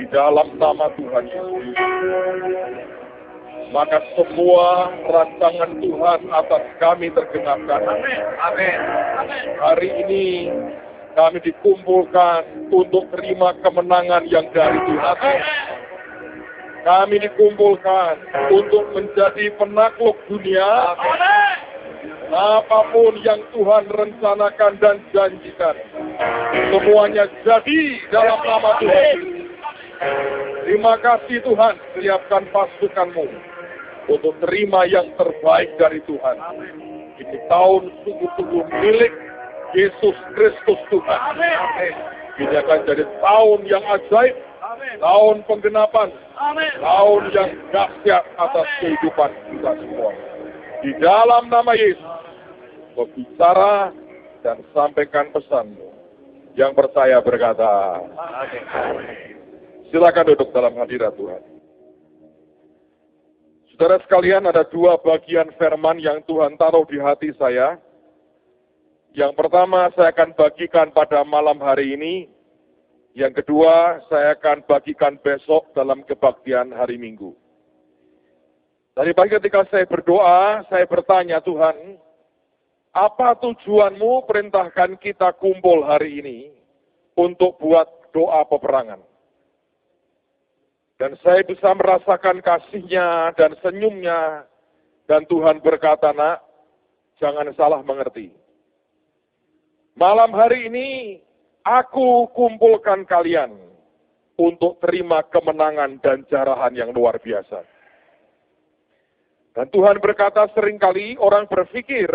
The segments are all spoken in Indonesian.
di dalam nama Tuhan Yesus. Maka semua rancangan Tuhan atas kami tergenapkan. Amin. Hari ini kami dikumpulkan untuk terima kemenangan yang dari Tuhan. Kami dikumpulkan untuk menjadi penakluk dunia. Apapun yang Tuhan rencanakan dan janjikan, semuanya jadi dalam nama Tuhan. Terima kasih Tuhan, siapkan pasukanmu untuk terima yang terbaik dari Tuhan. Ini tahun sungguh-sungguh milik Yesus Kristus Tuhan. Ini akan jadi tahun yang ajaib, tahun penggenapan, tahun yang dahsyat atas kehidupan kita semua. Di dalam nama Yesus, berbicara dan sampaikan pesanmu. Yang percaya berkata, silakan duduk dalam hadirat Tuhan. Saudara sekalian, ada dua bagian firman yang Tuhan taruh di hati saya. Yang pertama saya akan bagikan pada malam hari ini. Yang kedua saya akan bagikan besok dalam kebaktian hari Minggu. Tadi pagi ketika saya berdoa, saya bertanya, Tuhan, apa tujuanmu perintahkan kita kumpul hari ini untuk buat doa peperangan? Dan saya bisa merasakan kasihnya dan senyumnya. Dan Tuhan berkata, nak, jangan salah mengerti. Malam hari ini, aku kumpulkan kalian untuk terima kemenangan dan jarahan yang luar biasa. Dan Tuhan berkata seringkali orang berpikir,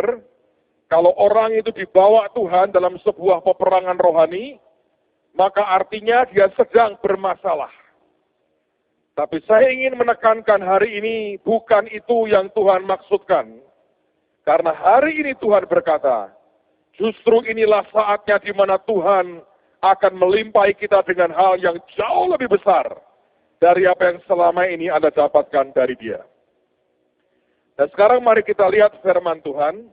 kalau orang itu dibawa Tuhan dalam sebuah peperangan rohani, maka artinya dia sedang bermasalah. Tapi saya ingin menekankan hari ini, bukan itu yang Tuhan maksudkan. Karena hari ini Tuhan berkata, justru inilah saatnya di mana Tuhan akan melimpahi kita dengan hal yang jauh lebih besar dari apa yang selama ini Anda dapatkan dari Dia. Dan sekarang mari kita lihat firman Tuhan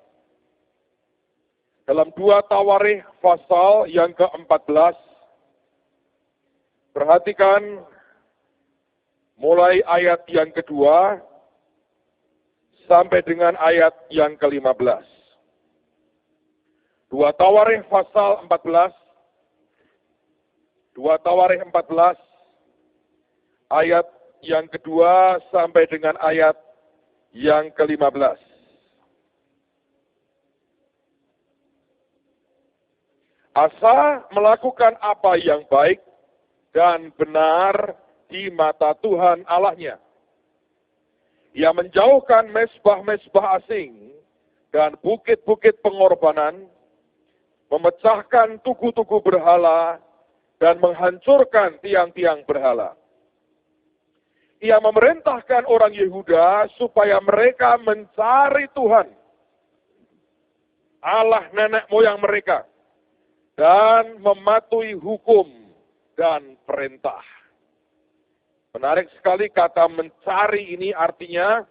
dalam 2 Tawarikh pasal yang ke-14. Perhatikan mulai ayat yang kedua sampai dengan ayat yang ke-15. 2 Tawarikh pasal 14. 2 Tawarikh 14 ayat yang kedua sampai dengan ayat yang ke-15. Asa melakukan apa yang baik dan benar di mata Tuhan Allahnya. Ia menjauhkan mezbah-mezbah asing dan bukit-bukit pengorbanan, memecahkan tugu-tugu berhala, dan menghancurkan tiang-tiang berhala. Ia memerintahkan orang Yehuda supaya mereka mencari Tuhan, Allah nenek moyang mereka, dan mematuhi hukum dan perintah. Menarik sekali kata mencari ini artinya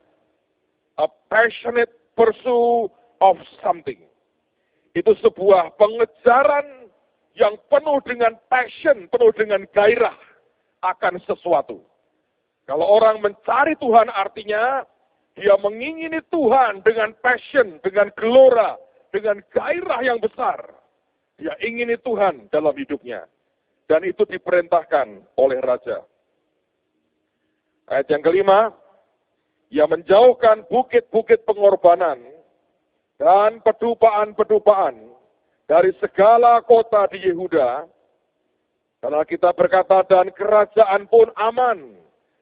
a passionate pursuit of something. Itu sebuah pengejaran yang penuh dengan passion, penuh dengan gairah akan sesuatu. Kalau orang mencari Tuhan artinya dia mengingini Tuhan dengan passion, dengan gelora, dengan gairah yang besar. Dia ingini Tuhan dalam hidupnya. Dan itu diperintahkan oleh Raja. Ayat yang kelima, ia menjauhkan bukit-bukit pengorbanan dan pedupaan-pedupaan dari segala kota di Yehuda. Karena kita berkata, dan kerajaan pun aman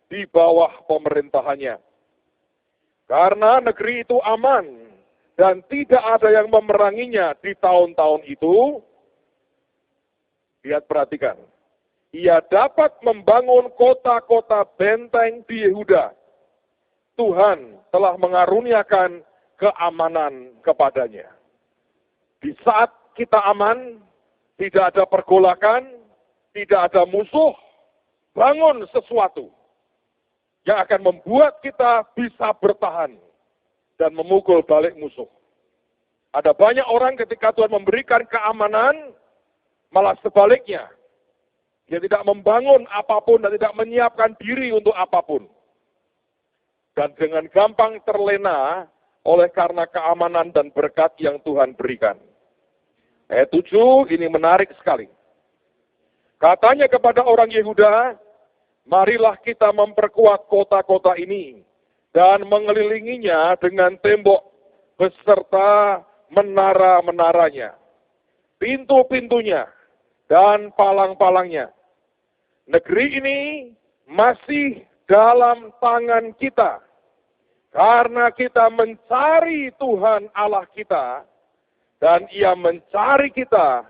di bawah pemerintahannya. Karena negeri itu aman dan tidak ada yang memeranginya di tahun-tahun itu. Lihat, perhatikan. Ia dapat membangun kota-kota benteng di Yehuda. Tuhan telah mengaruniakan keamanan kepadanya. Di saat kita aman, tidak ada pergolakan, tidak ada musuh, bangun sesuatu yang akan membuat kita bisa bertahan dan memukul balik musuh. Ada banyak orang ketika Tuhan memberikan keamanan, malah sebaliknya, Dia tidak membangun apapun dan tidak menyiapkan diri untuk apapun. Dan dengan gampang terlena oleh karena keamanan dan berkat yang Tuhan berikan. Ayat 7 ini menarik sekali. Katanya kepada orang Yehuda, marilah kita memperkuat kota-kota ini dan mengelilinginya dengan tembok beserta menara-menaranya, pintu-pintunya, dan palang-palangnya. Negeri ini masih dalam tangan kita, karena kita mencari Tuhan Allah kita, dan Ia mencari kita,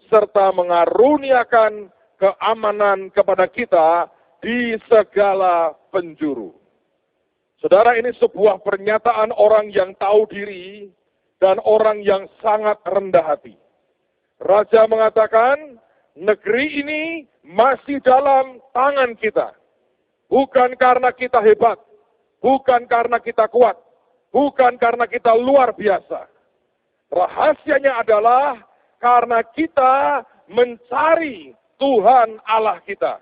serta mengaruniakan keamanan kepada kita di segala penjuru. Saudara, ini sebuah pernyataan orang yang tahu diri dan orang yang sangat rendah hati. Raja mengatakan, negeri ini masih dalam tangan kita. Bukan karena kita hebat, bukan karena kita kuat, bukan karena kita luar biasa. Rahasianya adalah karena kita mencari Tuhan Allah kita.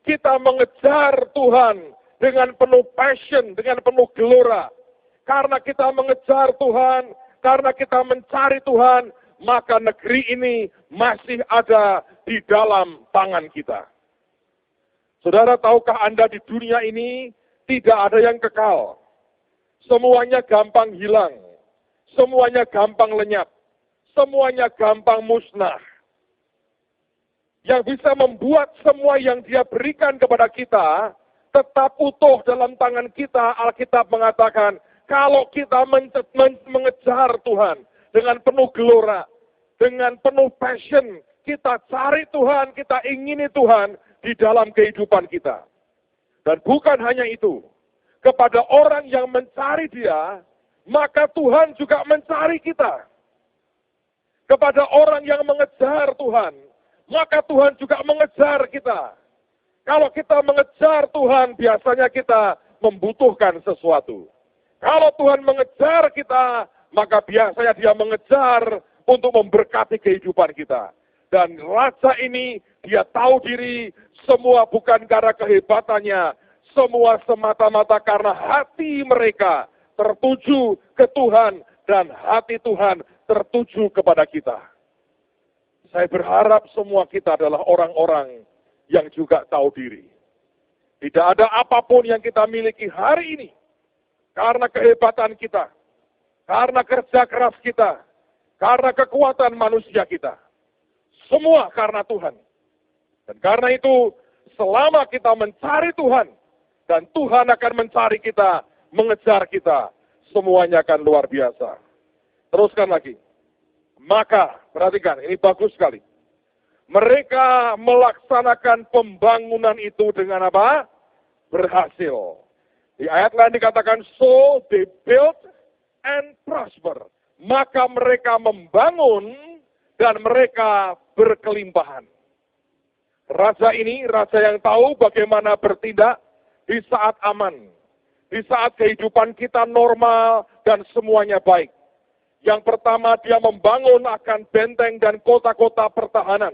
Kita mengejar Tuhan dengan penuh passion, dengan penuh gelora. Karena kita mengejar Tuhan, karena kita mencari Tuhan, maka negeri ini masih ada di dalam tangan kita. Saudara, tahukah Anda di dunia ini tidak ada yang kekal. Semuanya gampang hilang. Semuanya gampang lenyap. Semuanya gampang musnah. Yang bisa membuat semua yang Dia berikan kepada kita tetap utuh dalam tangan kita, Alkitab mengatakan, kalau kita mengejar Tuhan dengan penuh gelora, dengan penuh passion, kita cari Tuhan, kita ingini Tuhan di dalam kehidupan kita. Dan bukan hanya itu, kepada orang yang mencari Dia, maka Tuhan juga mencari kita. Kepada orang yang mengejar Tuhan, maka Tuhan juga mengejar kita. Kalau kita mengejar Tuhan, biasanya kita membutuhkan sesuatu. Kalau Tuhan mengejar kita, maka biasanya Dia mengejar untuk memberkati kehidupan kita. Dan raja ini, dia tahu diri, semua bukan karena kehebatannya, semua semata-mata karena hati mereka tertuju ke Tuhan, dan hati Tuhan tertuju kepada kita. Saya berharap semua kita adalah orang-orang yang juga tahu diri. Tidak ada apapun yang kita miliki hari ini karena kehebatan kita, karena kerja keras kita, karena kekuatan manusia kita. Semua karena Tuhan. Dan karena itu, selama kita mencari Tuhan, dan Tuhan akan mencari kita, mengejar kita, semuanya akan luar biasa. Teruskan lagi. Maka, perhatikan, ini bagus sekali. Mereka melaksanakan pembangunan itu dengan apa? Berhasil. Di ayat lain dikatakan, so they built and prosper. Maka mereka membangun dan mereka berkelimpahan. Raja ini, raja yang tahu bagaimana bertindak di saat aman. Di saat kehidupan kita normal dan semuanya baik. Yang pertama, dia membangun akan benteng dan kota-kota pertahanan.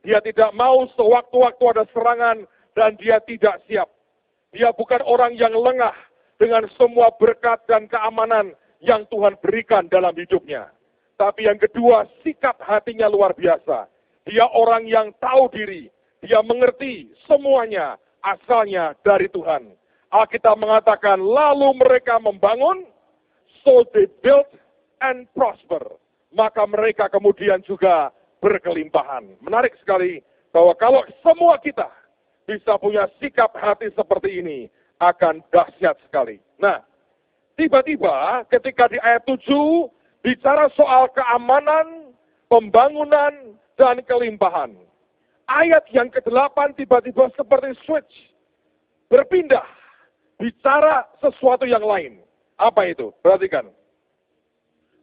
Dia tidak mau sewaktu-waktu ada serangan dan dia tidak siap. Dia bukan orang yang lengah dengan semua berkat dan keamanan yang Tuhan berikan dalam hidupnya. Tapi yang kedua, sikap hatinya luar biasa. Dia orang yang tahu diri. Dia mengerti semuanya asalnya dari Tuhan. Alkitab mengatakan, lalu mereka membangun, so they built and prosper. Maka mereka kemudian juga berkelimpahan. Menarik sekali bahwa kalau semua kita bisa punya sikap hati seperti ini, akan dahsyat sekali. Nah, tiba-tiba ketika di ayat 7 bicara soal keamanan, pembangunan, dan kelimpahan. Ayat yang ke-8 tiba-tiba seperti switch. Berpindah. Bicara sesuatu yang lain. Apa itu? Perhatikan.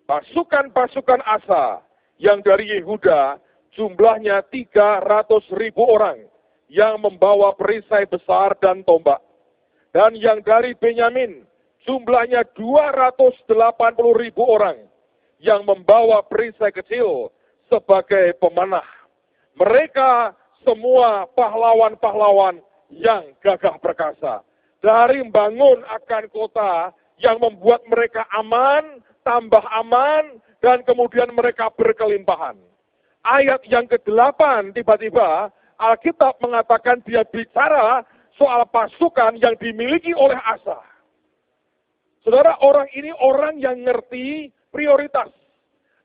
Pasukan-pasukan Asa yang dari Yehuda jumlahnya 300.000 orang yang membawa perisai besar dan tombak. Dan yang dari Benyamin jumlahnya 280.000 orang yang membawa perisai kecil sebagai pemanah. Mereka semua pahlawan-pahlawan yang gagah perkasa. Dari membangun akan kota yang membuat mereka aman, tambah aman, dan kemudian mereka berkelimpahan. Ayat yang ke-8 tiba-tiba Alkitab mengatakan dia bicara soal pasukan yang dimiliki oleh Asa. Saudara, orang ini orang yang ngerti prioritas.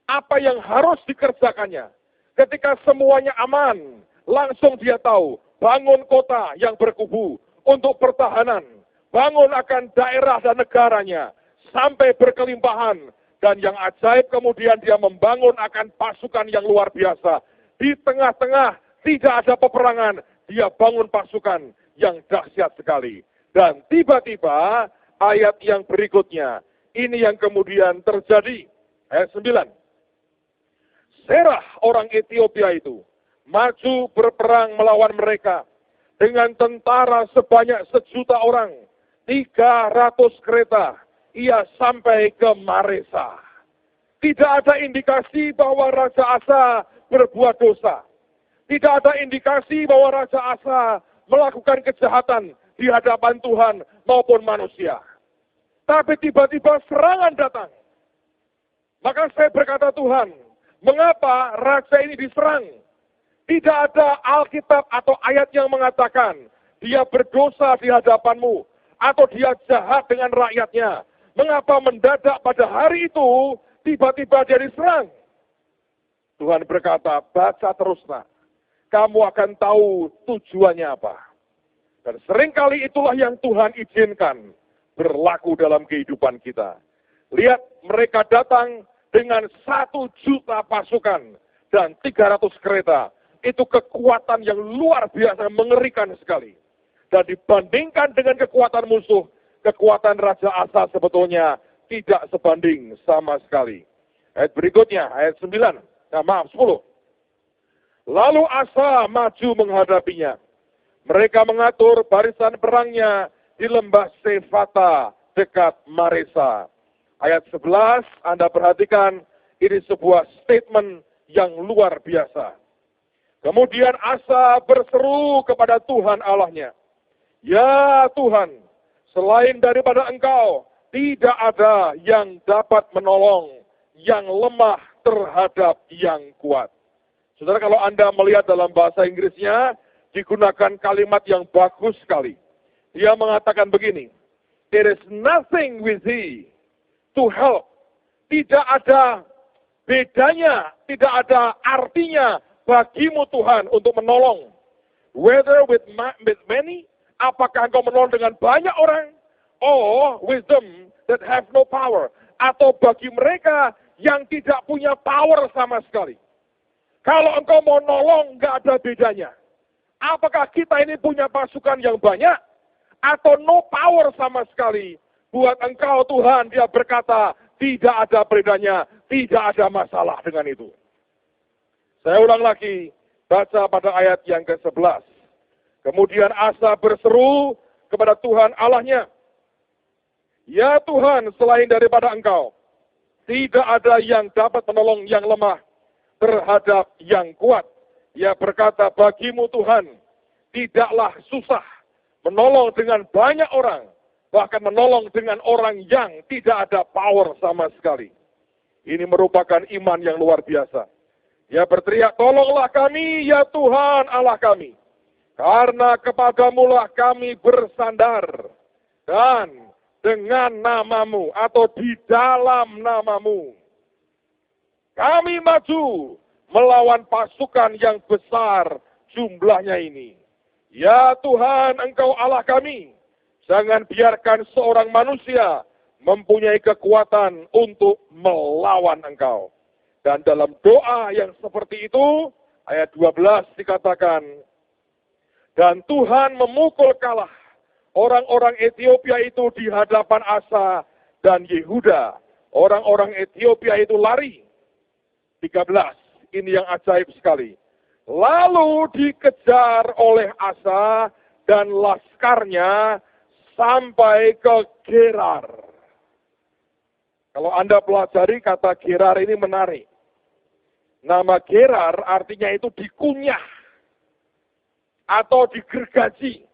Apa yang harus dikerjakannya. Ketika semuanya aman, langsung dia tahu, bangun kota yang berkubu untuk pertahanan. Bangun akan daerah dan negaranya sampai berkelimpahan. Dan yang ajaib kemudian dia membangun akan pasukan yang luar biasa. Di tengah-tengah tidak ada peperangan, dia bangun pasukan yang dahsyat sekali. Dan tiba-tiba ayat yang berikutnya, ini yang kemudian terjadi. Ayat 9. Serah orang Ethiopia itu maju berperang melawan mereka dengan tentara sebanyak 1.000.000 orang, 300 kereta, ia sampai ke Maresa. Tidak ada indikasi bahwa Raja Asa berbuat dosa. Tidak ada indikasi bahwa Raja Asa melakukan kejahatan di hadapan Tuhan maupun manusia. Tapi tiba-tiba serangan datang. Maka saya berkata, Tuhan, mengapa raja ini diserang? Tidak ada Alkitab atau ayat yang mengatakan dia berdosa di hadapanmu atau dia jahat dengan rakyatnya. Mengapa mendadak pada hari itu tiba-tiba dia diserang? Tuhan berkata, baca terus nak. Kamu akan tahu tujuannya apa. Dan seringkali itulah yang Tuhan izinkan berlaku dalam kehidupan kita. Lihat, mereka datang dengan 1.000.000 pasukan dan 300 kereta. Itu kekuatan yang luar biasa, mengerikan sekali. Dan dibandingkan dengan kekuatan musuh, kekuatan Raja Asa sebetulnya tidak sebanding sama sekali. Ayat berikutnya, ayat 9. 10. Lalu Asa maju menghadapinya. Mereka mengatur barisan perangnya di lembah Sefata dekat Maresa. Ayat 11, Anda perhatikan, ini sebuah statement yang luar biasa. Kemudian Asa berseru kepada Tuhan Allahnya. Ya Tuhan, selain daripada Engkau, tidak ada yang dapat menolong yang lemah terhadap yang kuat. Saudara, kalau Anda melihat dalam bahasa Inggrisnya, digunakan kalimat yang bagus sekali. Dia mengatakan begini, there is nothing with thee to help. Tidak ada bedanya, tidak ada artinya bagimu Tuhan untuk menolong. Whether with many, apakah engkau menolong dengan banyak orang, or with them that have no power. Atau bagi mereka yang tidak punya power sama sekali. Kalau engkau mau nolong, nggak ada bedanya. Apakah kita ini punya pasukan yang banyak, atau no power sama sekali? Buat engkau Tuhan, dia berkata, tidak ada bedanya, tidak ada masalah dengan itu. Saya ulang lagi, baca pada ayat yang ke-11. Kemudian Asa berseru kepada Tuhan Allahnya. Ya Tuhan, selain daripada Engkau, tidak ada yang dapat menolong yang lemah terhadap yang kuat. Ia berkata, bagimu Tuhan, tidaklah susah menolong dengan banyak orang, bahkan menolong dengan orang yang tidak ada power sama sekali. Ini merupakan iman yang luar biasa. Ia berteriak, tolonglah kami ya Tuhan Allah kami, karena kepadamulah kami bersandar, dan dengan namamu atau di dalam namamu kami maju melawan pasukan yang besar jumlahnya ini. Ya Tuhan, Engkau Allah kami, jangan biarkan seorang manusia mempunyai kekuatan untuk melawan Engkau. Dan dalam doa yang seperti itu, ayat 12 dikatakan, dan Tuhan memukul kalah orang-orang Ethiopia itu di hadapan Asa dan Yehuda. Orang-orang Ethiopia itu lari. 13, ini yang ajaib sekali. Lalu dikejar oleh Asa dan laskarnya sampai ke Gerar. Kalau Anda pelajari kata Gerar ini menarik. Nama Gerar artinya itu dikunyah. atau digergaji,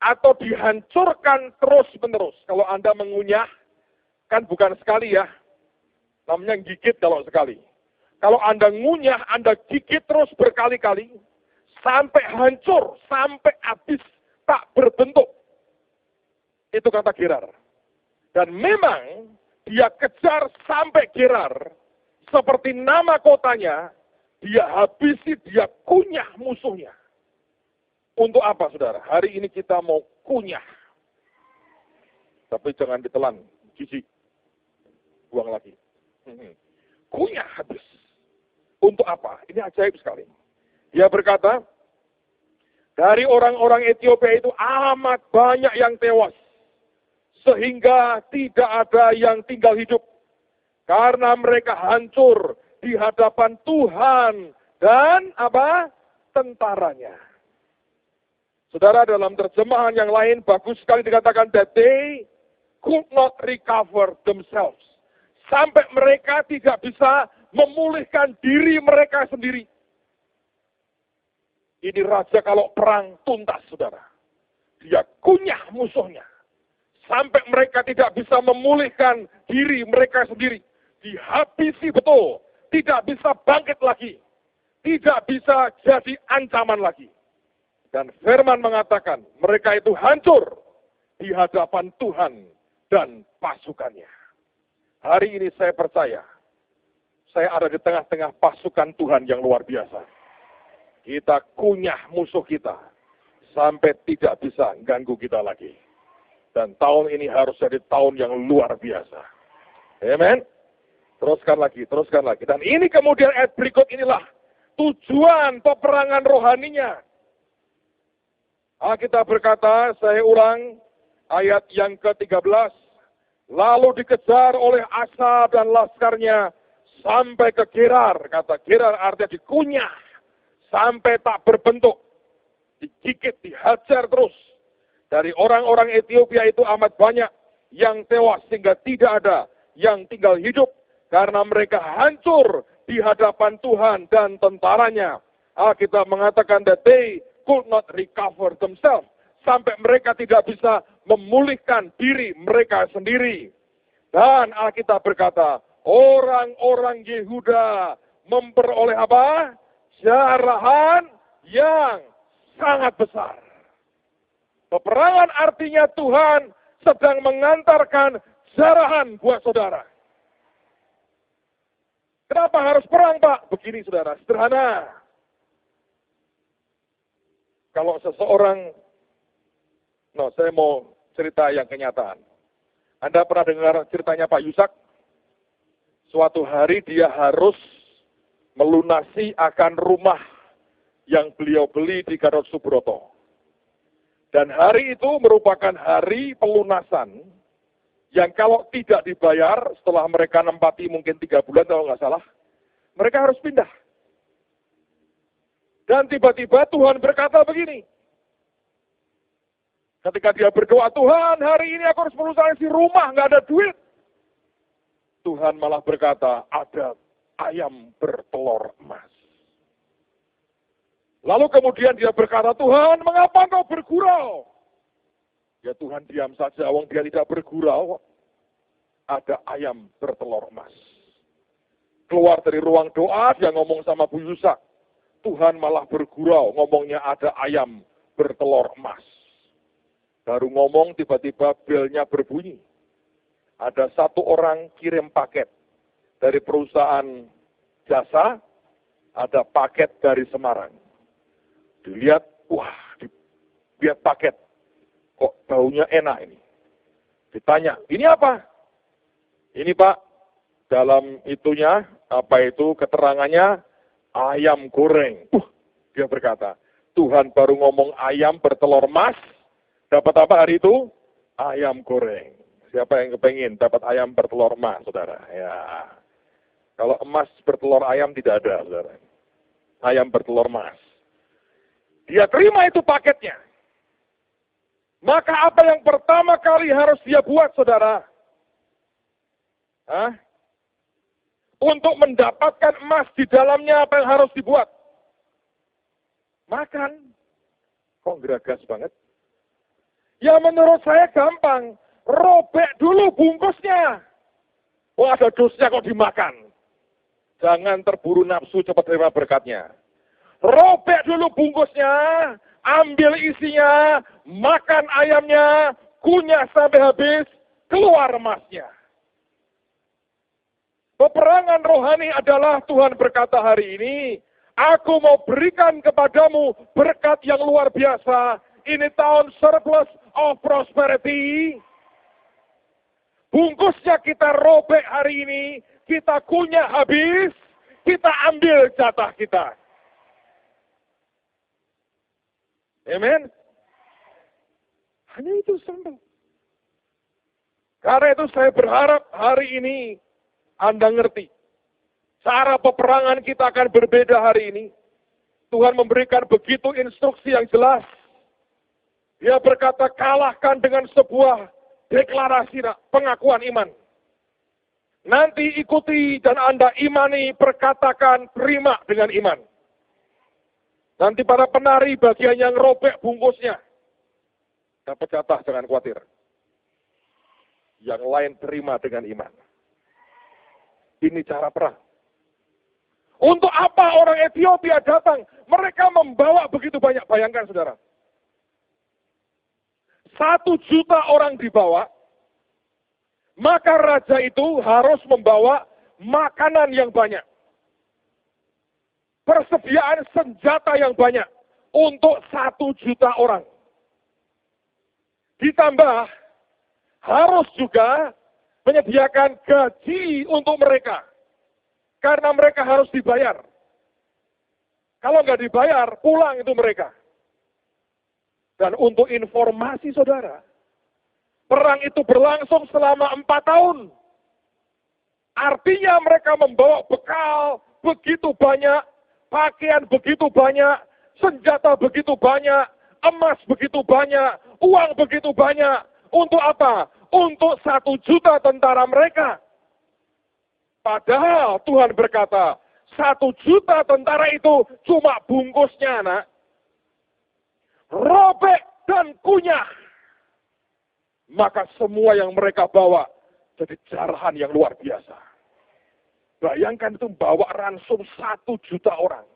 atau dihancurkan terus-menerus. Kalau Anda mengunyah, kan bukan sekali ya, namanya gigit kalau sekali. Kalau Anda ngunyah, Anda gigit terus berkali-kali, sampai hancur, sampai habis, tak berbentuk. Itu kata Gerar. Dan memang dia kejar sampai Gerar, seperti nama kotanya, dia habisi, dia kunyah musuhnya. Untuk apa, saudara? Hari ini kita mau kunyah. Tapi jangan ditelan, jijik. Buang lagi. Kunyah habis. Untuk apa? Ini ajaib sekali. Dia berkata, dari orang-orang Ethiopia itu amat banyak yang tewas. Sehingga tidak ada yang tinggal hidup. Karena mereka hancur di hadapan Tuhan dan apa? Tentaranya. Saudara, dalam terjemahan yang lain bagus sekali dikatakan that they could not recover themselves. Sampai mereka tidak bisa memulihkan diri mereka sendiri. Ini raja kalau perang tuntas, saudara. Dia kunyah musuhnya. Sampai mereka tidak bisa memulihkan diri mereka sendiri. Dihabisi betul. Tidak bisa bangkit lagi. Tidak bisa jadi ancaman lagi. Dan firman mengatakan, mereka itu hancur di hadapan Tuhan dan pasukannya. Hari ini saya percaya, saya ada di tengah-tengah pasukan Tuhan yang luar biasa. Kita kunyah musuh kita, sampai tidak bisa ganggu kita lagi. Dan tahun ini harus jadi tahun yang luar biasa. Amen. Teruskan lagi, teruskan lagi. Dan ini kemudian ayat berikut inilah tujuan peperangan rohaninya. Alkitab berkata, saya ulang ayat yang ke-13. Lalu dikejar oleh Asa dan laskarnya sampai ke Gerar. Kata Gerar artinya dikunyah sampai tak berbentuk. Digigit, dihajar terus. Dari orang-orang Ethiopia itu amat banyak yang tewas sehingga tidak ada yang tinggal hidup. Karena mereka hancur di hadapan Tuhan dan tentaranya. Alkitab mengatakan that they could not recover themselves. Sampai mereka tidak bisa memulihkan diri mereka sendiri. Dan Alkitab berkata, orang-orang Yehuda memperoleh apa? Jarahan yang sangat besar. Peperangan artinya Tuhan sedang mengantarkan jarahan buat saudara. Kenapa harus perang, Pak? Begini, saudara, sederhana. Kalau seseorang, saya mau cerita yang kenyataan. Anda pernah dengar ceritanya Pak Yusak? Suatu hari dia harus melunasi akan rumah yang beliau beli di Gatot Subroto. Dan hari itu merupakan hari pelunasan yang kalau tidak dibayar setelah mereka nempati mungkin 3 bulan kalau nggak salah, mereka harus pindah. Dan tiba-tiba Tuhan berkata begini. Ketika dia berdoa, Tuhan hari ini aku harus melunasi rumah, nggak ada duit. Tuhan malah berkata, ada ayam bertelur emas. Lalu kemudian dia berkata, Tuhan mengapa engkau bergurau? Ya Tuhan diam saja, wong dia tidak bergurau. Ada ayam bertelur emas. Keluar dari ruang doa, dia ngomong sama Bu Yusak. Tuhan malah bergurau, ngomongnya ada ayam bertelur emas. Baru ngomong, tiba-tiba belnya berbunyi. Ada satu orang kirim paket dari perusahaan jasa, ada paket dari Semarang. Dilihat, lihat paket. Kok baunya enak ini? Ditanya, ini apa? Ini Pak, dalam itunya, apa itu keterangannya, ayam goreng. Dia berkata, Tuhan baru ngomong ayam bertelur emas, dapat apa hari itu? Ayam goreng. Siapa yang kepengen dapat ayam bertelur emas, saudara? Ya. Kalau emas bertelur ayam tidak ada, saudara. Ayam bertelur emas. Dia terima itu paketnya. Maka apa yang pertama kali harus dia buat, saudara? Untuk mendapatkan emas di dalamnya apa yang harus dibuat? Makan. Kok geragas banget? Ya menurut saya gampang. Robek dulu bungkusnya. Wah, ada dosnya kok dimakan. Jangan terburu nafsu, cepat terima berkatnya. Robek dulu bungkusnya, ambil isinya, makan ayamnya, kunyah sampai habis, keluar emasnya. Peperangan rohani adalah Tuhan berkata hari ini, aku mau berikan kepadamu berkat yang luar biasa. Ini tahun surplus of prosperity. Bungkusnya kita robek hari ini, kita kunyah habis, kita ambil jatah kita. Amen. Hanya itu saja. Karena itu saya berharap hari ini Anda ngerti. Cara peperangan kita akan berbeda hari ini. Tuhan memberikan begitu instruksi yang jelas. Dia berkata kalahkan dengan sebuah deklarasi, pengakuan iman. Nanti ikuti dan Anda imani, perkatakan, terima dengan iman. Nanti para penari bagian yang robek bungkusnya. Dapat jatah, jangan khawatir. Yang lain terima dengan iman. Ini cara perang. Untuk apa orang Ethiopia datang? Mereka membawa begitu banyak. Bayangkan saudara. 1 juta orang dibawa, maka raja itu harus membawa makanan yang banyak. Persediaan senjata yang banyak untuk 1 juta orang. Ditambah, harus juga menyediakan gaji untuk mereka. Karena mereka harus dibayar. Kalau nggak dibayar, pulang itu mereka. Dan untuk informasi saudara, perang itu berlangsung selama 4 tahun. Artinya mereka membawa bekal begitu banyak, pakaian begitu banyak, senjata begitu banyak, emas begitu banyak, uang begitu banyak. Untuk apa? Untuk 1 juta tentara mereka. Padahal Tuhan berkata, 1 juta tentara itu cuma bungkusnya, anak. Robek dan kunyah. Maka semua yang mereka bawa jadi jarahan yang luar biasa. Bayangkan itu bawa ransum 1 juta orang.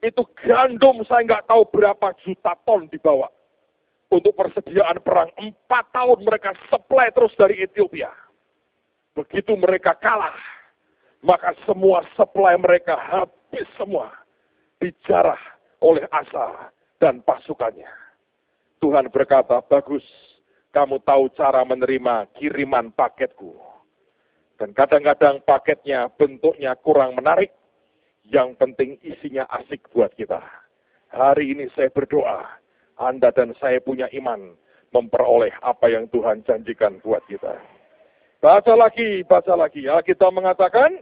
Itu gandum saya nggak tahu berapa juta ton dibawa. Untuk persediaan perang 4 tahun mereka supply terus dari Ethiopia. Begitu mereka kalah, maka semua supply mereka habis semua. Dijarah oleh Asa dan pasukannya. Tuhan berkata, bagus, kamu tahu cara menerima kiriman paketku. Dan kadang-kadang paketnya bentuknya kurang menarik, yang penting isinya asik buat kita. Hari ini saya berdoa, Anda dan saya punya iman, memperoleh apa yang Tuhan janjikan buat kita. Baca lagi. Kita mengatakan,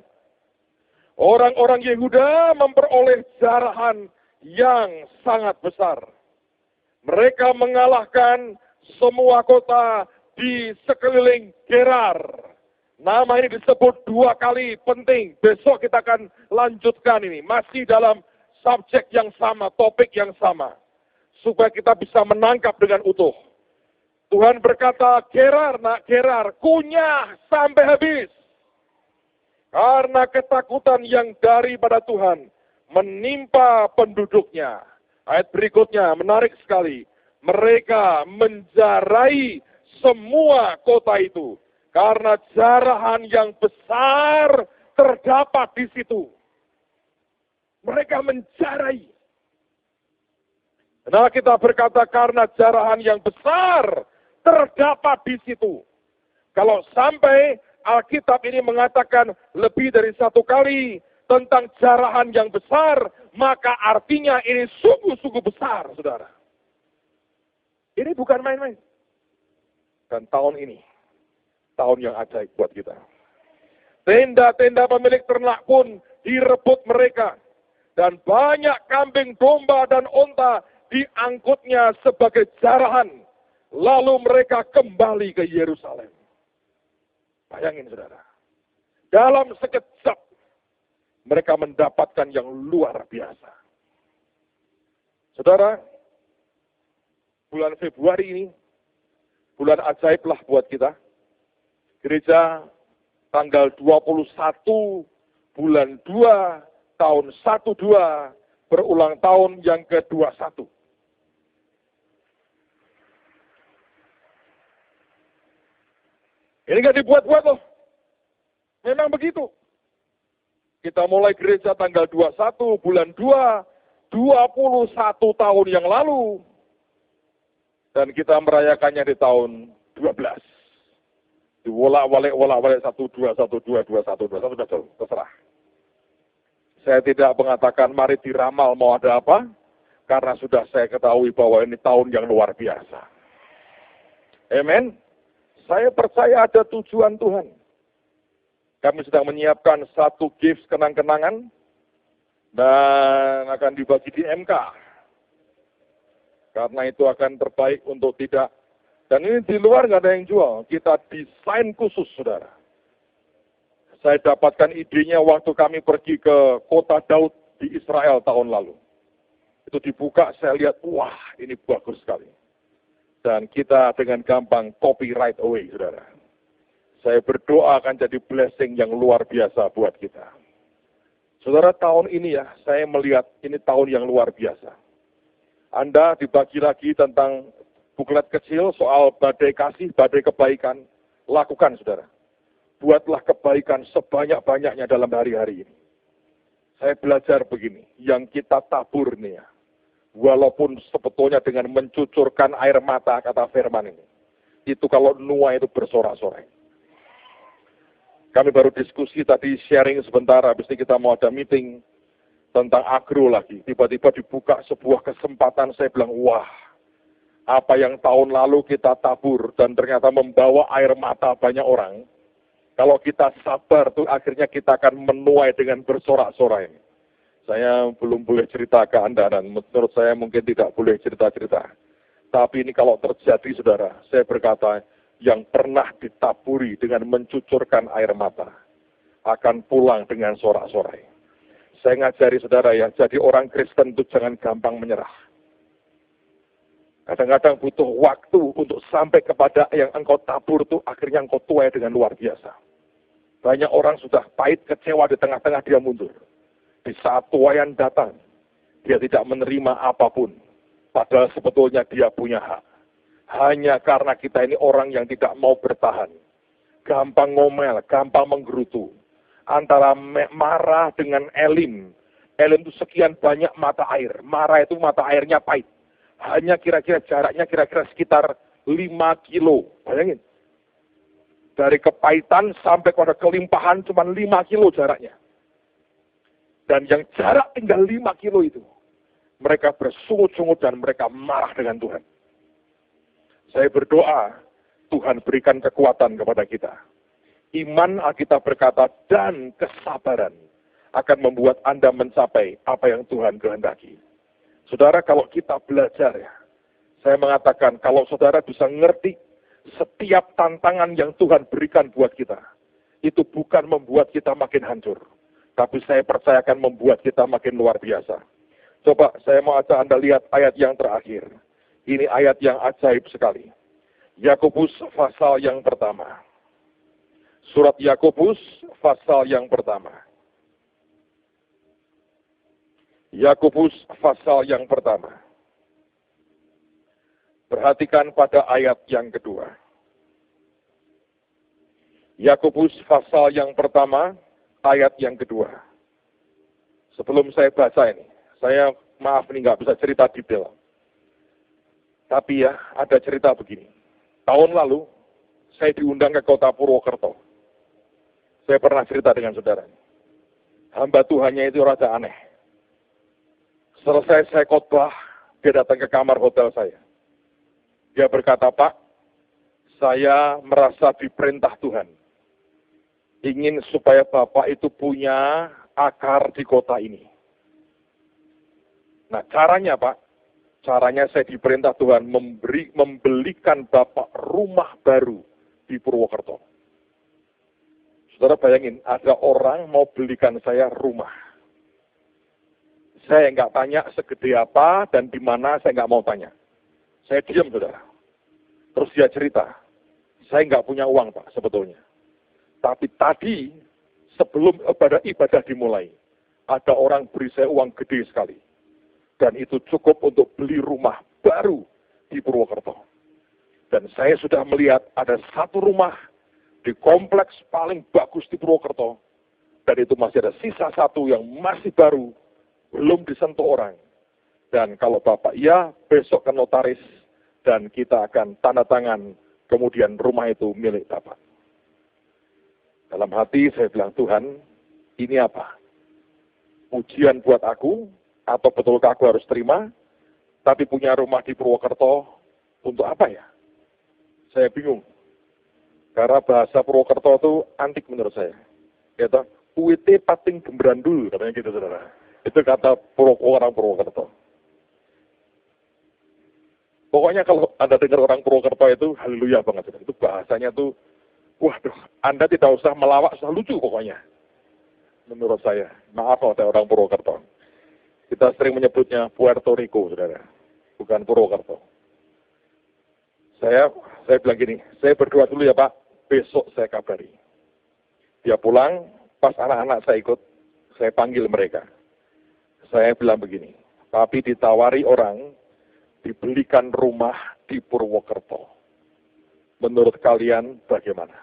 orang-orang Yehuda memperoleh jarahan yang sangat besar. Mereka mengalahkan semua kota di sekeliling Gerar. Nama ini disebut 2 kali penting. Besok kita akan lanjutkan ini. Masih dalam subjek yang sama, topik yang sama. Supaya kita bisa menangkap dengan utuh. Tuhan berkata, Gerar, nak Gerar, kunyah sampai habis. Karena ketakutan yang daripada Tuhan menimpa penduduknya. Ayat berikutnya menarik sekali. Mereka menjarai semua kota itu. Karena jarahan yang besar terdapat di situ. Mereka menjarai. Nah, kita berkata karena jarahan yang besar terdapat di situ. Kalau sampai Alkitab ini mengatakan lebih dari 1 kali tentang jarahan yang besar, maka artinya ini sungguh-sungguh besar, saudara. Ini bukan main-main. Dan tahun ini, tahun yang ajaib buat kita. Tenda-tenda pemilik ternak pun direbut mereka. Dan banyak kambing, domba, dan onta diangkutnya sebagai jarahan. Lalu mereka kembali ke Yerusalem. Bayangin saudara. Dalam sekejap, mereka mendapatkan yang luar biasa. Saudara, bulan Februari ini, bulan ajaib lah buat kita. Gereja tanggal 21 bulan 2 tahun 12 berulang tahun yang ke-21. Ini nggak dibuat-buat loh. Memang begitu. Kita mulai gereja tanggal 21 bulan 2, 21 tahun yang lalu. Dan kita merayakannya di tahun 12. Diwolak-walik 1, 2, 1, 2, 2, 1, 2, 1, betul, terserah. Saya tidak mengatakan mari diramal mau ada apa, karena sudah saya ketahui bahwa ini tahun yang luar biasa. Amen. Saya percaya ada tujuan Tuhan. Kami sedang menyiapkan satu gift kenang-kenangan dan akan dibagi di MK. Karena itu akan terbaik untuk tidak. Dan ini di luar nggak ada yang jual. Kita desain khusus, saudara. Saya dapatkan idenya waktu kami pergi ke kota Daud di Israel tahun lalu. Itu dibuka, saya lihat, wah ini bagus sekali. Dan kita dengan gampang copy right away, saudara. Saya berdoa akan jadi blessing yang luar biasa buat kita. Saudara, tahun ini ya, saya melihat ini tahun yang luar biasa. Anda dibagi lagi tentang buklet kecil soal badai kasih, badai kebaikan. Lakukan, saudara. Buatlah kebaikan sebanyak-banyaknya dalam hari-hari ini. Saya belajar begini, yang kita tabur nih ya. Walaupun sebetulnya dengan mencucurkan air mata, kata firman ini. Itu kalau nuai itu bersorak-sorai. Kami baru diskusi tadi, sharing sebentar, habis ini kita mau ada meeting tentang agro lagi. Tiba-tiba dibuka sebuah kesempatan, saya bilang, wah, apa yang tahun lalu kita tabur dan ternyata membawa air mata banyak orang, kalau kita sabar tuh akhirnya kita akan menuai dengan bersorak-sorai. Saya belum boleh cerita ke Anda dan menurut saya mungkin tidak boleh cerita-cerita. Tapi ini kalau terjadi, saudara, saya berkata, yang pernah ditaburi dengan mencucurkan air mata akan pulang dengan sorak-sorai. Saya ngajari saudara ya, jadi orang Kristen itu jangan gampang menyerah. Kadang-kadang butuh waktu untuk sampai kepada yang engkau tabur itu akhirnya engkau tuai dengan luar biasa. Banyak orang sudah pahit, kecewa, di tengah-tengah dia mundur. Di saat tuaian datang, dia tidak menerima apapun. Padahal sebetulnya dia punya hak. Hanya karena kita ini orang yang tidak mau bertahan. Gampang ngomel, gampang menggerutu. Antara marah dengan elim. Elim itu sekian banyak mata air. Marah itu mata airnya pahit. Hanya kira-kira jaraknya kira-kira sekitar 5 kilo. Bayangin. Dari kepahitan sampai pada kelimpahan cuma 5 kilo jaraknya. Dan yang jarak tinggal 5 kilo itu, mereka bersungut-sungut dan mereka marah dengan Tuhan. Saya berdoa, Tuhan berikan kekuatan kepada kita. Iman Alkitab berkata, dan kesabaran akan membuat Anda mencapai apa yang Tuhan kehendaki. Saudara, kalau kita belajar ya, saya mengatakan, kalau saudara bisa ngerti setiap tantangan yang Tuhan berikan buat kita, itu bukan membuat kita makin hancur. Tapi saya percaya akan membuat kita makin luar biasa. Coba saya mau ajak Anda lihat ayat yang terakhir. Ini ayat yang ajaib sekali. Yakobus pasal yang pertama. Surat Yakobus pasal yang pertama. Yakobus pasal yang pertama. Perhatikan pada ayat yang kedua. Yakobus pasal yang pertama, ayat yang kedua. Sebelum saya baca ini, saya maaf ini nggak bisa cerita detail. Tapi ya, ada cerita begini. Tahun lalu, saya diundang ke kota Purwokerto. Saya pernah cerita dengan saudara. Hamba Tuhannya itu rada aneh. Selesai saya khotbah, dia datang ke kamar hotel saya. Dia berkata, Pak, saya merasa diperintah Tuhan. Ingin supaya Bapak itu punya akar di kota ini. Nah, caranya Pak, caranya saya diperintah Tuhan membelikan Bapak rumah baru di Purwokerto. Saudara bayangin, ada orang mau belikan saya rumah. Saya nggak tanya segede apa dan di mana, saya nggak mau tanya. Saya diam, saudara. Terus dia cerita, saya nggak punya uang, Pak, sebetulnya. Tapi tadi, sebelum ibadah dimulai, ada orang beri saya uang gede sekali. Dan itu cukup untuk beli rumah baru di Purwokerto. Dan saya sudah melihat ada satu rumah di kompleks paling bagus di Purwokerto. Dan itu masih ada sisa satu yang masih baru, belum disentuh orang. Dan kalau Bapak iya, besok ke notaris dan kita akan tanda tangan, kemudian rumah itu milik Bapak. Dalam hati saya bilang, Tuhan, ini apa? Ujian buat aku, atau betulkah aku harus terima? Tapi punya rumah di Purwokerto, untuk apa ya? Saya bingung. Karena bahasa Purwokerto itu antik menurut saya. Yaitu, UIT pating gembrandul, katanya gitu, saudara. Itu kata orang Purwokerto. Pokoknya kalau Anda dengar orang Purwokerto itu, haleluya banget. Itu bahasanya tuh, waduh, Anda tidak usah melawak, usah lucu pokoknya. Menurut saya. Maaf kalau saya orang Purwokerto. Kita sering menyebutnya Puerto Rico, saudara. Bukan Purwokerto. Saya bilang gini, saya berdoa dulu ya Pak, besok saya kabari. Dia pulang, pas anak-anak saya ikut, saya panggil mereka. Saya bilang begini, tapi ditawari orang, dibelikan rumah di Purwokerto. Menurut kalian bagaimana?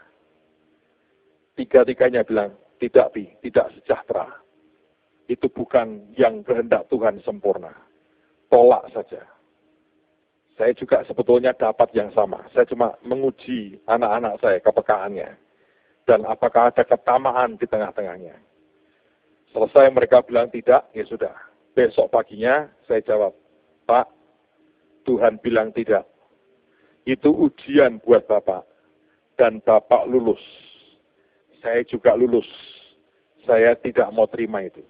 Tiga-tiganya bilang, tidak Pi, tidak sejahtera. Itu bukan yang kehendak Tuhan sempurna. Tolak saja. Saya juga sebetulnya dapat yang sama. Saya cuma menguji anak-anak saya, kepekaannya. Dan apakah ada ketamaan di tengah-tengahnya. Selesai mereka bilang tidak, ya sudah. Besok paginya saya jawab, Pak, Tuhan bilang tidak. Itu ujian buat Bapak. Dan Bapak lulus. Saya juga lulus. Saya tidak mau terima itu.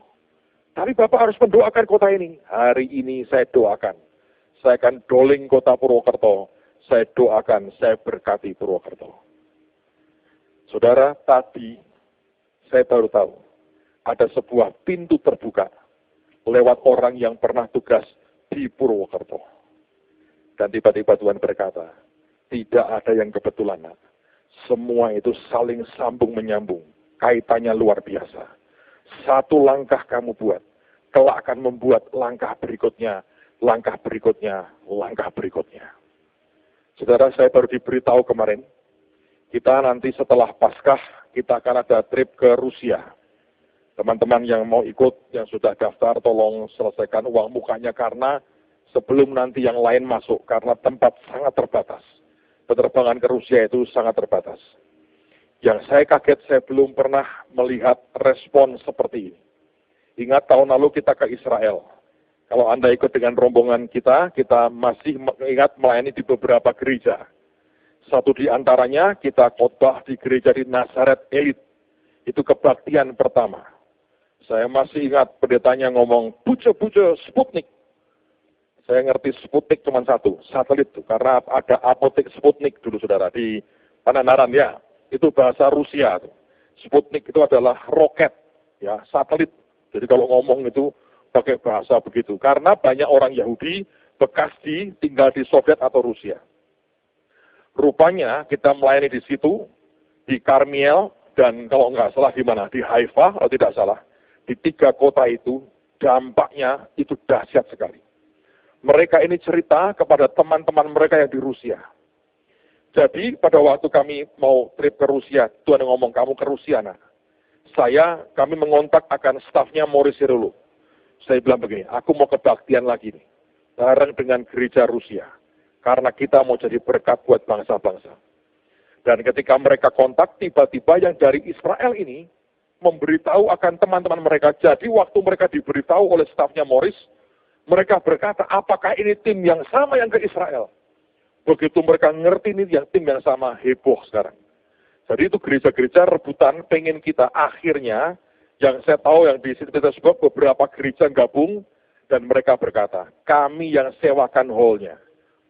Tapi Bapak harus mendoakan kota ini. Hari ini saya doakan. Saya akan doling kota Purwokerto. Saya doakan, saya berkati Purwokerto. Saudara, tadi saya baru tahu. Ada sebuah pintu terbuka. Lewat orang yang pernah tugas di Purwokerto. Dan tiba-tiba Tuhan berkata, tidak ada yang kebetulan, nak. Semua itu saling sambung menyambung. Kaitannya luar biasa. Satu langkah kamu buat, kelak akan membuat langkah berikutnya, langkah berikutnya, langkah berikutnya. Saudara, saya baru diberitahu kemarin, kita nanti setelah Paskah, kita akan ada trip ke Rusia. Teman-teman yang mau ikut, yang sudah daftar, tolong selesaikan uang mukanya karena sebelum nanti yang lain masuk, karena tempat sangat terbatas. Penerbangan ke Rusia itu sangat terbatas. Yang saya kaget, saya belum pernah melihat respon seperti ini. Ingat tahun lalu kita ke Israel. Kalau Anda ikut dengan rombongan kita masih ingat melayani di beberapa gereja. Satu di antaranya kita khotbah di gereja di Nazaret Elit. Itu kebaktian pertama. Saya masih ingat pendetanya ngomong, buce-buce Sputnik. Saya ngerti Sputnik cuma satu, satelit tuh. Karena ada apotek Sputnik dulu saudara di Pangandaran ya. Itu bahasa Rusia. Sputnik itu adalah roket, ya, satelit. Jadi kalau ngomong itu pakai bahasa begitu. Karena banyak orang Yahudi bekas tinggal di Soviet atau Rusia. Rupanya kita melayani di situ, di Karmiel, dan kalau nggak salah di mana? Di Haifa, kalau tidak salah. Di 3 kota itu, dampaknya itu dahsyat sekali. Mereka ini cerita kepada teman-teman mereka yang di Rusia. Jadi pada waktu kami mau trip ke Rusia, Tuhan ngomong, kamu ke Rusia, nak. Kami mengontak akan stafnya Morris Sirulu. Saya bilang begini, aku mau kebaktian lagi nih, bareng dengan gereja Rusia. Karena kita mau jadi berkat buat bangsa-bangsa. Dan ketika mereka kontak, tiba-tiba yang dari Israel ini, memberitahu akan teman-teman mereka. Jadi waktu mereka diberitahu oleh stafnya Morris, mereka berkata, apakah ini tim yang sama yang ke Israel? Begitu mereka ngerti ini yang tim yang sama, heboh sekarang. Jadi itu gereja-gereja rebutan pengen kita. Akhirnya, yang saya tahu yang di St. Petersburg, beberapa gereja gabung, dan mereka berkata, kami yang sewakan hall-nya,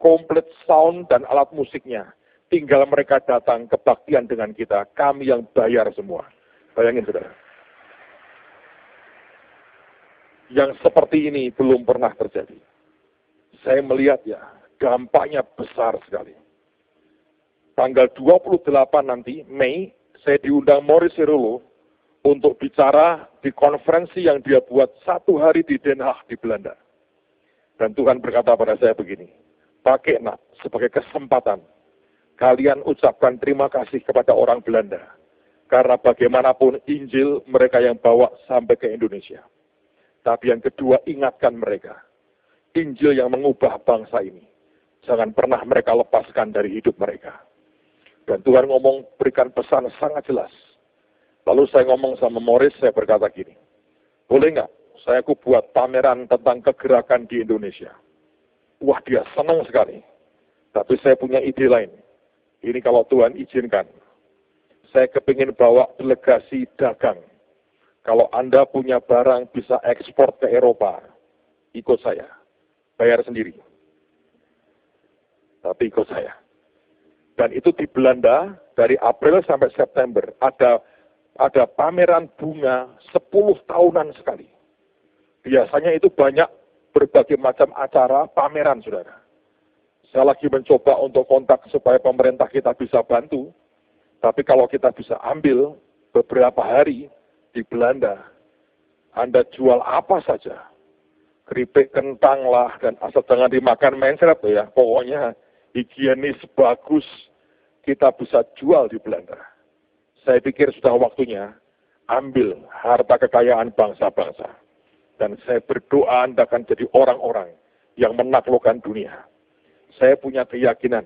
komplit sound dan alat musiknya, tinggal mereka datang kebaktian dengan kita, kami yang bayar semua. Bayangin saudara. Yang seperti ini belum pernah terjadi. Saya melihat ya, dampaknya besar sekali. Tanggal 28 nanti, Mei, saya diundang Maurice Cerullo untuk bicara di konferensi yang dia buat 1 hari di Den Haag di Belanda. Dan Tuhan berkata pada saya begini, pakai nak sebagai kesempatan, kalian ucapkan terima kasih kepada orang Belanda. Karena bagaimanapun Injil mereka yang bawa sampai ke Indonesia. Tapi yang kedua, ingatkan mereka. Injil yang mengubah bangsa ini. Jangan pernah mereka lepaskan dari hidup mereka. Dan Tuhan ngomong, berikan pesan sangat jelas. Lalu saya ngomong sama Maurice, saya berkata gini, boleh nggak saya buat pameran tentang kegerakan di Indonesia? Wah, dia senang sekali. Tapi saya punya ide lain. Ini kalau Tuhan izinkan. Saya kepingin bawa delegasi dagang. Kalau Anda punya barang bisa ekspor ke Eropa, ikut saya. Bayar sendiri. Tapi ikut saya. Dan itu di Belanda, dari April sampai September, ada pameran bunga 10 tahunan sekali. Biasanya itu banyak berbagai macam acara pameran, saudara. Saya lagi mencoba untuk kontak supaya pemerintah kita bisa bantu. Tapi kalau kita bisa ambil beberapa hari di Belanda, Anda jual apa saja. Keripik kentang lah, dan asal jangan dimakan mencret ya. Pokoknya higienis, bagus, kita bisa jual di Belanda. Saya pikir sudah waktunya ambil harta kekayaan bangsa-bangsa. Dan saya berdoa Anda akan jadi orang-orang yang menaklukkan dunia. Saya punya keyakinan.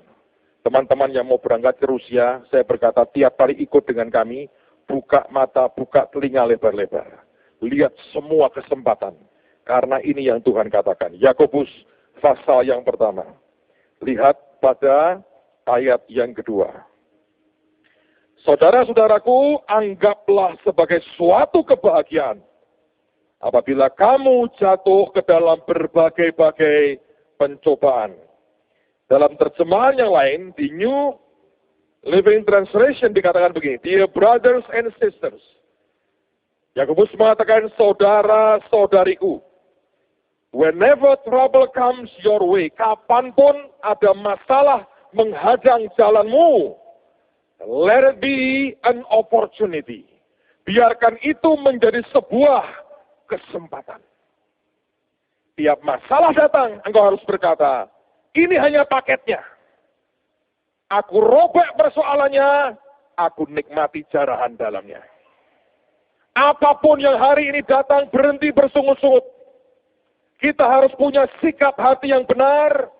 Teman-teman yang mau berangkat ke Rusia, saya berkata tiap kali ikut dengan kami, buka mata, buka telinga lebar-lebar. Lihat semua kesempatan. Karena ini yang Tuhan katakan. Yakobus pasal yang pertama. Lihat pada ayat yang kedua. Saudara-saudaraku, anggaplah sebagai suatu kebahagiaan apabila kamu jatuh ke dalam berbagai-bagai pencobaan. Dalam terjemahan yang lain, di New Living Translation dikatakan begini, Dear brothers and sisters, Yakobus mengatakan, saudara-saudariku, whenever trouble comes your way, kapanpun ada masalah menghadang jalanmu, let it be an opportunity. Biarkan itu menjadi sebuah kesempatan. Tiap masalah datang, engkau harus berkata, ini hanya paketnya. Aku robek persoalannya, aku nikmati jarahan dalamnya. Apapun yang hari ini datang, berhenti bersungut-sungut. Kita harus punya sikap hati yang benar.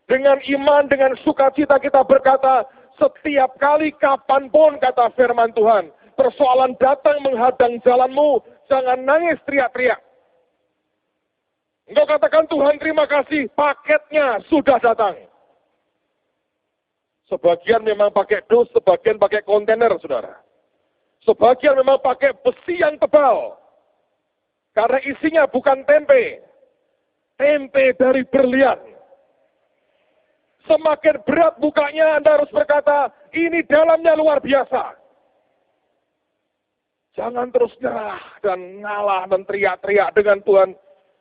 Dengan iman, dengan sukacita kita berkata, setiap kali kapanpun kata firman Tuhan, persoalan datang menghadang jalanmu, jangan nangis teriak-teriak. Engkau katakan, Tuhan terima kasih, paketnya sudah datang. Sebagian memang pakai dus, sebagian pakai kontainer, saudara. Sebagian memang pakai besi yang tebal. Karena isinya bukan tempe. Tempe dari berlian. Semakin berat bukanya, Anda harus berkata, ini dalamnya luar biasa. Jangan terus nyerah dan ngalah dan teriak-teriak dengan Tuhan.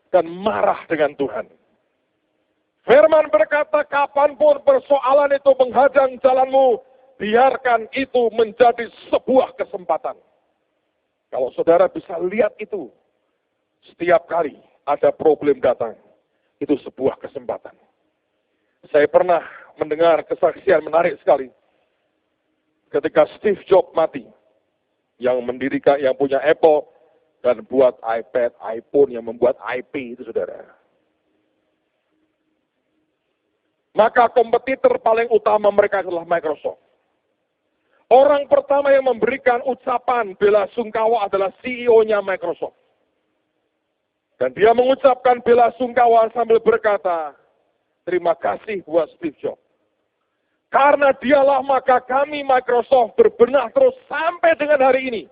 Dan marah dengan Tuhan. Firman berkata, kapanpun persoalan itu menghadang jalanmu, biarkan itu menjadi sebuah kesempatan. Kalau saudara bisa lihat itu, setiap kali ada problem datang, itu sebuah kesempatan. Saya pernah mendengar kesaksian menarik sekali. Ketika Steve Jobs mati, yang mendirikan, yang punya Apple, dan buat iPad, iPhone, yang membuat IP itu, saudara. Maka kompetitor paling utama mereka adalah Microsoft. Orang pertama yang memberikan ucapan bela sungkawa adalah CEO-nya Microsoft. Dan dia mengucapkan bela sungkawa sambil berkata, terima kasih buat Steve Jobs. Karena dialah maka kami Microsoft berbenah terus sampai dengan hari ini.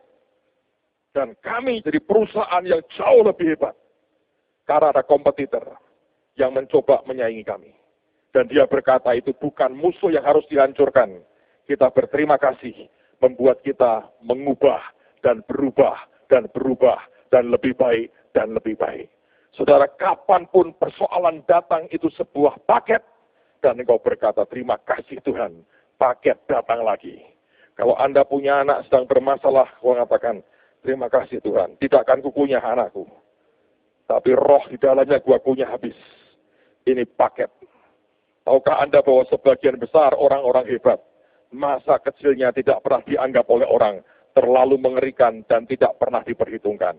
Dan kami jadi perusahaan yang jauh lebih hebat. Karena ada kompetitor yang mencoba menyaingi kami. Dan dia berkata itu bukan musuh yang harus dihancurkan. Kita berterima kasih membuat kita mengubah dan berubah dan berubah dan lebih baik dan lebih baik. Saudara, kapanpun persoalan datang itu sebuah paket, dan engkau berkata, terima kasih Tuhan, paket datang lagi. Kalau Anda punya anak sedang bermasalah, kau mengatakan, terima kasih Tuhan, tidak akan kukunyah anakku. Tapi roh di dalamnya gua kunyah habis. Ini paket. Tahukah Anda bahwa sebagian besar orang-orang hebat, masa kecilnya tidak pernah dianggap oleh orang, terlalu mengerikan dan tidak pernah diperhitungkan.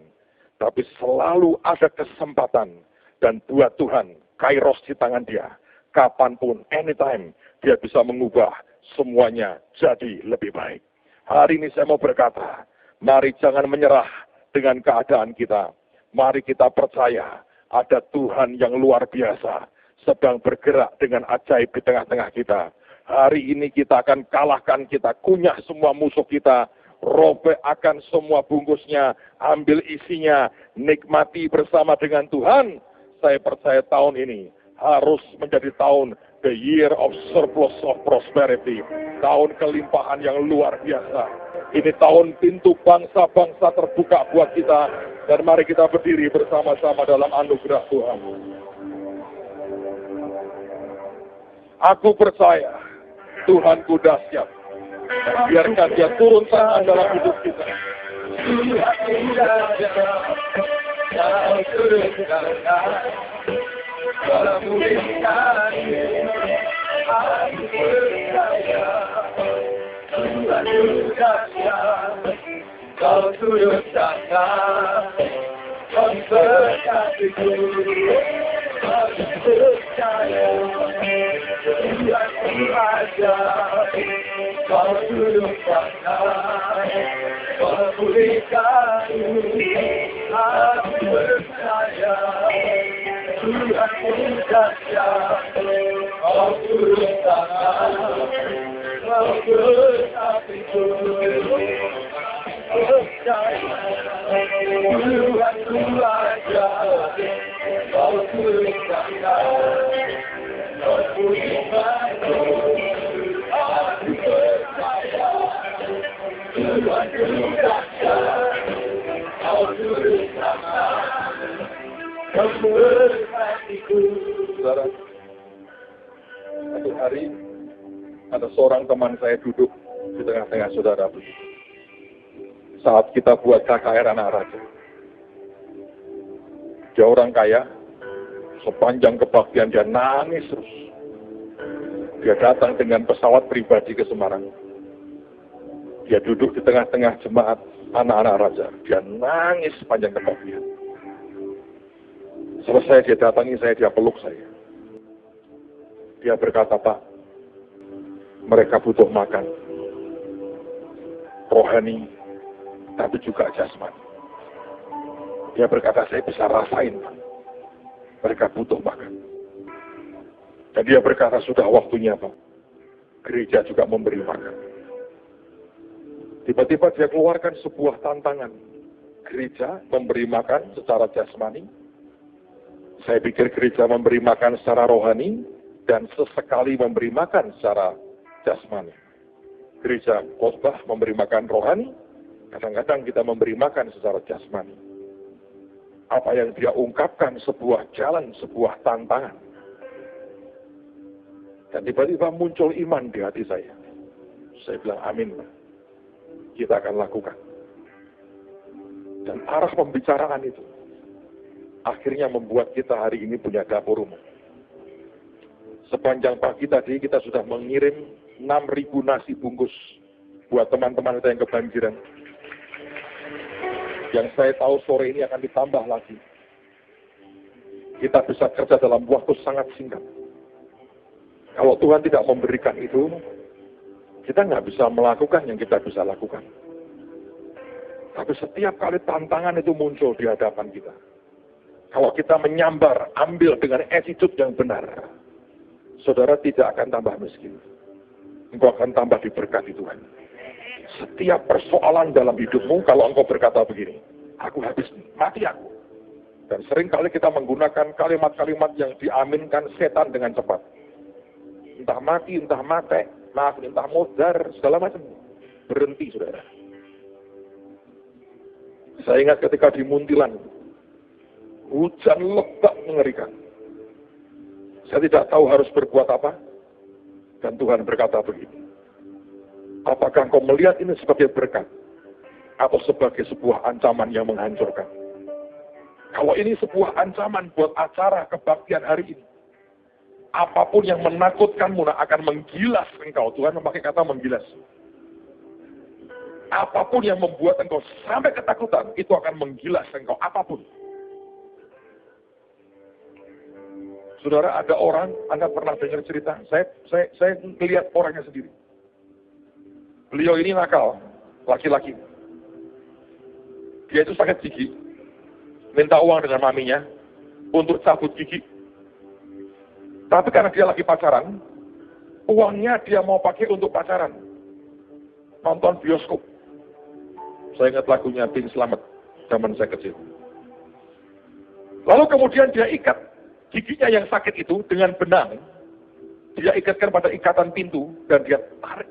Tapi selalu ada kesempatan, dan buat Tuhan, kairos di tangan dia. Kapanpun, anytime, dia bisa mengubah semuanya jadi lebih baik. Hari ini saya mau berkata, mari jangan menyerah dengan keadaan kita. Mari kita percaya, ada Tuhan yang luar biasa, sedang bergerak dengan ajaib di tengah-tengah kita. Hari ini kita akan kalahkan, kita kunyah semua musuh kita, robek akan semua bungkusnya, ambil isinya, nikmati bersama dengan Tuhan. Saya percaya tahun ini harus menjadi tahun the year of surplus of prosperity, tahun kelimpahan yang luar biasa. Ini tahun pintu bangsa-bangsa terbuka buat kita, dan mari kita berdiri bersama-sama dalam anugerah Tuhan. Aku percaya Tuhanku dahsyat. Biarkan dia turun tangan dalam hidup kita. Kau turun tangan, kau berkatiku, kau percaya, Tuhan aja. Kau turun tangan, kau pulihkan, aku percaya, Tuhan aja. Kau turun tangan, kau berkatiku, Saudara, satu hari ada seorang teman saya duduk di tengah-tengah saudara. Saat kita buat KKR anak raja, dia orang kaya, sepanjang kebaktian dia nangis terus. Dia datang dengan pesawat pribadi ke Semarang. Dia duduk di tengah-tengah jemaat anak-anak raja. Dia nangis sepanjang kebaktian. Selesai dia datangi saya, dia peluk saya. Dia berkata, Pak, mereka butuh makan. Rohani, tapi juga jasmani. Dia berkata, saya bisa rasain, Pak. Mereka butuh makan. Dan dia berkata, sudah waktunya, Pak. Gereja juga memberi makan. Tiba-tiba dia keluarkan sebuah tantangan. Gereja memberi makan secara jasmani. Saya pikir gereja memberi makan secara rohani, dan sesekali memberi makan secara jasmani. Gereja khotbah memberi makan rohani, kadang-kadang kita memberi makan secara jasmani. Apa yang dia ungkapkan sebuah jalan, sebuah tantangan. Dan tiba-tiba muncul iman di hati saya. Saya bilang, amin, Pak. Kita akan lakukan. Dan arah pembicaraan itu akhirnya membuat kita hari ini punya dapur umum. Sepanjang pagi tadi kita sudah mengirim 6.000 nasi bungkus buat teman-teman kita yang kebanjiran. Yang saya tahu sore ini akan ditambah lagi. Kita bisa kerja dalam waktu sangat singkat. Kalau Tuhan tidak memberikan itu, kita nggak bisa melakukan yang kita bisa lakukan. Tapi setiap kali tantangan itu muncul di hadapan kita, kalau kita menyambar, ambil dengan attitude yang benar, saudara tidak akan tambah miskin. Engkau akan tambah diberkati Tuhan. Setiap persoalan dalam hidupmu, kalau engkau berkata begini, aku habis, mati aku. Dan seringkali kita menggunakan kalimat-kalimat yang diaminkan setan dengan cepat. Entah mati, entah mati, maaf, entah modar, segala macam. Berhenti, saudara. Saya ingat ketika di Muntilan, Hujan lebat mengerikan. Saya tidak tahu harus berbuat apa. Dan Tuhan berkata begini. Apakah engkau melihat ini sebagai berkat? Atau sebagai sebuah ancaman yang menghancurkan? Kalau ini sebuah ancaman buat acara kebaktian hari ini. Apapun yang menakutkanmu akan menggilas engkau. Tuhan memakai kata menggilas. Apapun yang membuat engkau sampai ketakutan, itu akan menggilas engkau. Apapun. Saudara, ada orang, Anda pernah dengar cerita, saya melihat orangnya sendiri. Beliau ini nakal, laki-laki. Dia itu sakit gigi. Minta uang dengan maminya untuk cabut gigi. Tapi karena dia lagi pacaran, uangnya dia mau pakai untuk pacaran. Nonton bioskop. Saya ingat lagunya Bing Slamet, zaman saya kecil. Lalu kemudian dia ikat giginya yang sakit itu dengan benang. Dia ikatkan pada ikatan pintu dan dia tarik.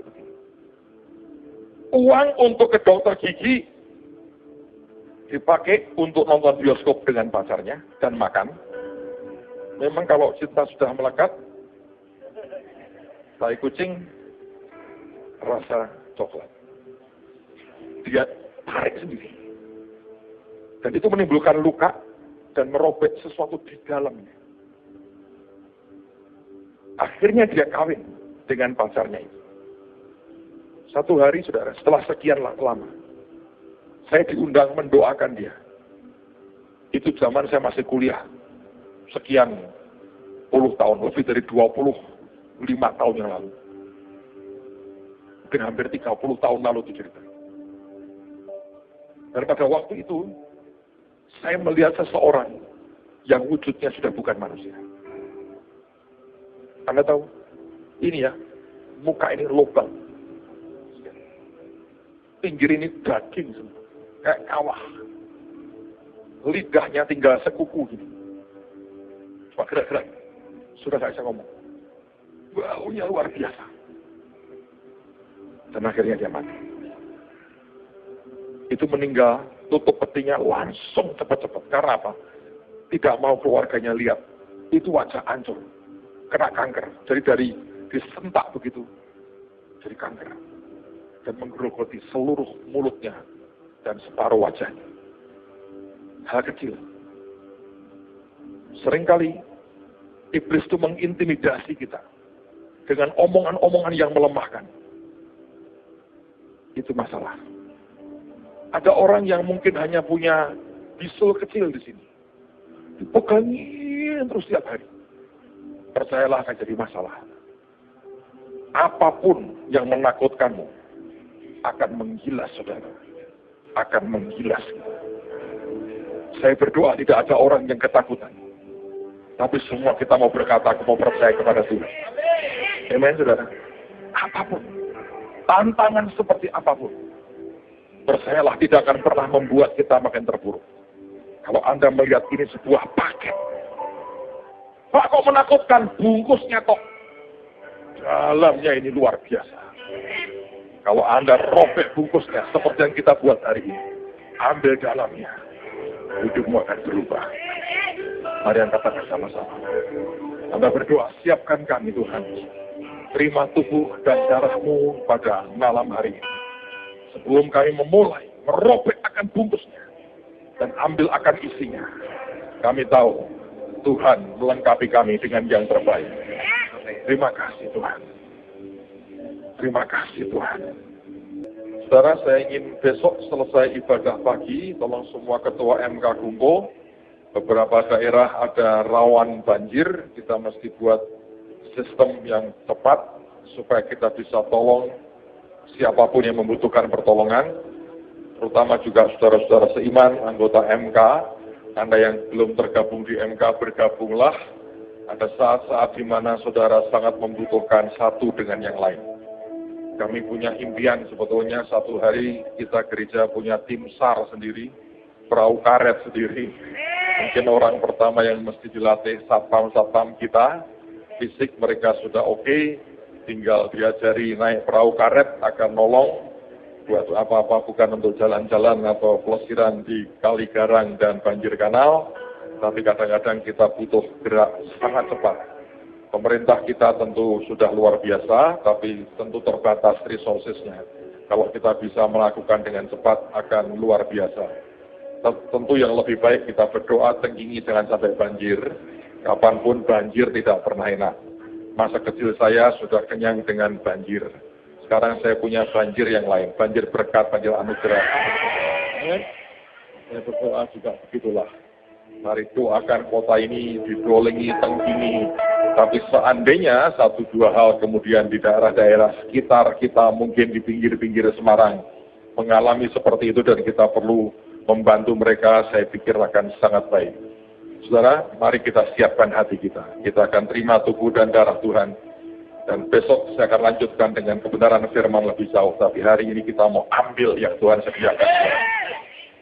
Uang untuk ke dokter gigi dipakai untuk nonton bioskop dengan pacarnya dan makan. Memang kalau cinta sudah melekat, tai kucing rasa coklat. Dia tarik sendiri. Dan itu menimbulkan luka dan merobek sesuatu di dalamnya. Akhirnya dia kawin dengan pacarnya itu. Satu hari, saudara, setelah sekian lama, saya diundang mendoakan dia. Itu zaman saya masih kuliah. Sekian puluh tahun, lebih dari 25 tahun yang lalu. Mungkin hampir 30 tahun lalu itu cerita. Dan pada waktu itu, saya melihat seseorang yang wujudnya sudah bukan manusia. Anda tahu, ini ya, muka ini lubang. Pinggir ini daging semua, kayak kawah. Lidahnya tinggal sekuku gitu. Cuma gerak-gerak. Sudah gak bisa ngomong. Baunya luar biasa. Dan akhirnya dia mati. Itu meninggal, tutup petinya langsung cepat-cepat. Karena apa? Tidak mau keluarganya lihat. Itu wajah hancur. Kena kanker. Jadi dari disentak begitu. Jadi kanker. Dan menggerogoti seluruh mulutnya. Dan separuh wajahnya. Hal kecil. Seringkali iblis itu mengintimidasi kita. Dengan omongan-omongan yang melemahkan. Itu masalah. Ada orang yang mungkin hanya punya bisul kecil di sini. Dipegangin terus tiap hari. Percayalah akan jadi masalah. Apapun yang menakutkanmu akan menggilas, saudara. Akan menggilas. Saya berdoa tidak ada orang yang ketakutan. Tapi semua kita mau berkata, aku mau percaya kepada Tuhan. Amen, saudara. Apapun. Tantangan seperti apapun. Percayalah tidak akan pernah membuat kita makin terpuruk. Kalau Anda melihat ini sebuah paket. Pak, kok menakutkan? Bungkusnya kok. Dalamnya ini luar biasa. Kalau Anda robek bungkusnya seperti yang kita buat hari ini. Ambil dalamnya. Hidupmu akan berubah. Mari yang katakan bersama-sama. Anda berdoa, siapkan kami Tuhan. Terima tubuh dan darahmu pada malam hari ini. Sebelum kami memulai merobek akan bungkusnya dan ambil akan isinya, kami tahu Tuhan melengkapi kami dengan yang terbaik. Terima kasih Tuhan. Terima kasih Tuhan. Saudara, saya ingin besok selesai ibadah pagi, tolong semua ketua MK kumpul. Beberapa daerah ada rawan banjir, kita mesti buat sistem yang tepat supaya kita bisa tolong siapapun yang membutuhkan pertolongan, terutama juga saudara-saudara seiman, anggota MK. Anda yang belum tergabung di MK, bergabunglah. Ada saat-saat di mana saudara sangat membutuhkan satu dengan yang lain. Kami punya impian sebetulnya satu hari kita gereja punya tim SAR sendiri, perahu karet sendiri. Mungkin orang pertama yang mesti dilatih satpam-satpam kita, fisik mereka sudah oke, tinggal diajari naik perahu karet akan nolong buat apa-apa, bukan untuk jalan-jalan atau pelesiran di kali garang dan banjir kanal, Tapi kadang-kadang kita butuh gerak sangat cepat. Pemerintah kita tentu sudah luar biasa, tapi tentu terbatas resourcesnya. Kalau kita bisa melakukan dengan cepat akan luar biasa. Tentu yang lebih baik kita berdoa tenggingi jangan sampai banjir. Kapanpun banjir tidak pernah enak. Masa kecil saya sudah kenyang dengan banjir. Sekarang saya punya banjir yang lain, banjir berkat, banjir anugerah. Saya berdoa juga begitulah. Mari doakan kota ini didolengi, tenggingi. Tapi seandainya satu dua hal kemudian di daerah-daerah sekitar kita, mungkin di pinggir-pinggir Semarang, mengalami seperti itu dan kita perlu membantu mereka, saya pikir akan sangat baik. Saudara, mari kita siapkan hati kita. Kita akan terima tubuh dan darah Tuhan. Dan besok saya akan lanjutkan dengan kebenaran firman lebih jauh. Tapi hari ini kita mau ambil yang Tuhan sediakan.